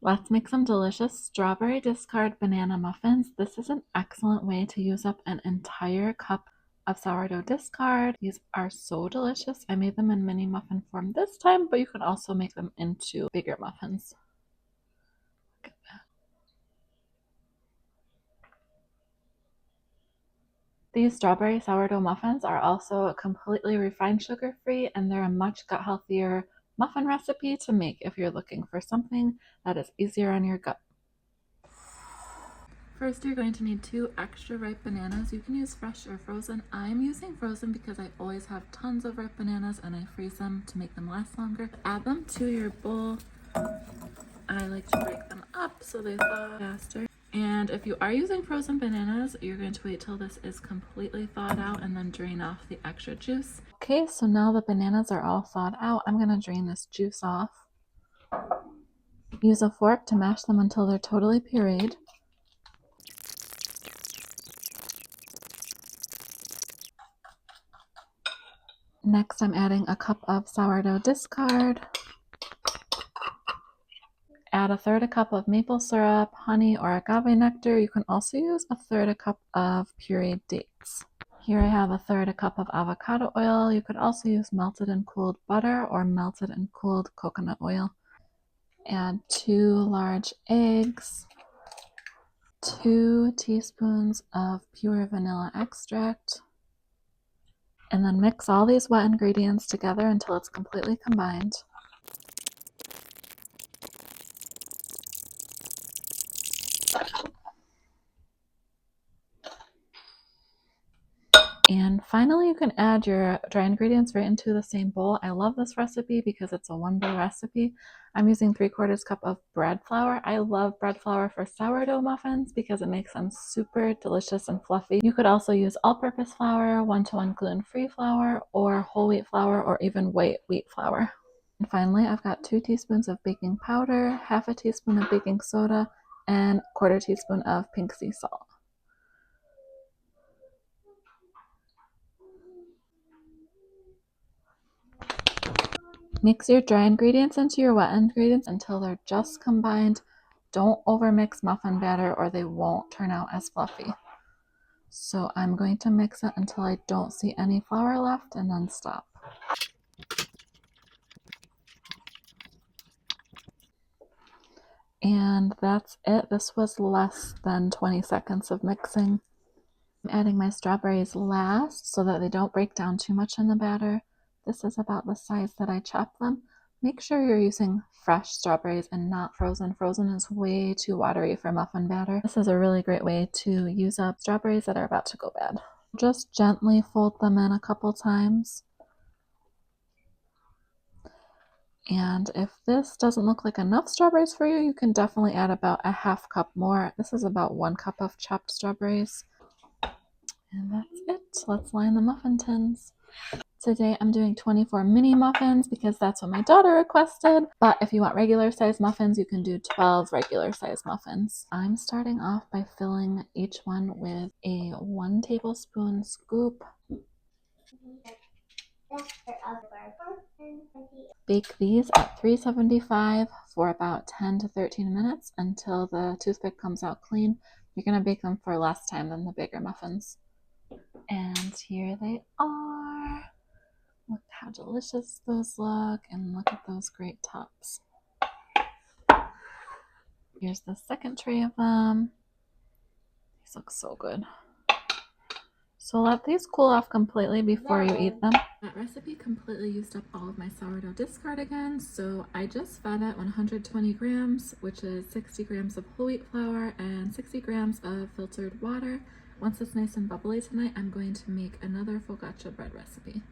Let's make some delicious strawberry discard banana muffins. This is an excellent way to use up an entire cup of sourdough discard. These are so delicious. I made them in mini muffin form this time, but you can also make them into bigger muffins. Look at that. These strawberry sourdough muffins are also completely refined sugar-free, and they're a much gut healthier muffin recipe to make if you're looking for something that is easier on your gut. First, you're going to need 2 extra ripe bananas. You can use fresh or frozen. I'm using frozen because I always have tons of ripe bananas and I freeze them to make them last longer. Add them to your bowl. I like to break them up so they thaw faster. And if you are using frozen bananas, you're going to wait till this is completely thawed out and then drain off the extra juice. Okay, so now the bananas are all thawed out. I'm going to drain this juice off. Use a fork to mash them until they're totally pureed. Next, I'm adding a cup of sourdough discard. Add 1/3 cup of maple syrup, honey, or agave nectar. You can also use 1/3 cup of pureed dates. Here I have 1/3 cup of avocado oil. You could also use melted and cooled butter or melted and cooled coconut oil. Add 2 large eggs, 2 teaspoons of pure vanilla extract, and then mix all these wet ingredients together until it's completely combined. And finally, you can add your dry ingredients right into the same bowl. I love this recipe because it's a one bowl recipe. I'm using 3/4 cup of bread flour. I love bread flour for sourdough muffins because it makes them super delicious and fluffy. You could also use all-purpose flour, 1-to-1 gluten-free flour, or whole wheat flour, or even white wheat flour. And finally, I've got 2 teaspoons of baking powder, 1/2 teaspoon of baking soda, and 1/4 teaspoon of pink sea salt. Mix your dry ingredients into your wet ingredients until they're just combined. Don't overmix muffin batter or they won't turn out as fluffy. So I'm going to mix it until I don't see any flour left and then stop. And that's it. This was less than 20 seconds of mixing. I'm adding my strawberries last so that they don't break down too much in the batter. This is about the size that I chopped them. Make sure you're using fresh strawberries and not frozen. Frozen is way too watery for muffin batter. This is a really great way to use up strawberries that are about to go bad. Just gently fold them in a couple times. And if this doesn't look like enough strawberries for you, you can definitely add about 1/2 cup more. This is about 1 cup of chopped strawberries. And that's it. Let's line the muffin tins. Today I'm doing 24 mini muffins because that's what my daughter requested. But if you want regular size muffins, you can do 12 regular size muffins. I'm starting off by filling each one with a 1 tablespoon scoop. Bake these at 375 for about 10 to 13 minutes until the toothpick comes out clean. You're going to bake them for less time than the bigger muffins. And here they are. Look how delicious those look, and look at those great tops. Here's the second tray of them. These look so good. So let these cool off completely before you eat them. That recipe completely used up all of my sourdough discard again, so I just fed it 120 grams, which is 60 grams of whole wheat flour and 60 grams of filtered water. Once it's nice and bubbly tonight, I'm going to make another focaccia bread recipe.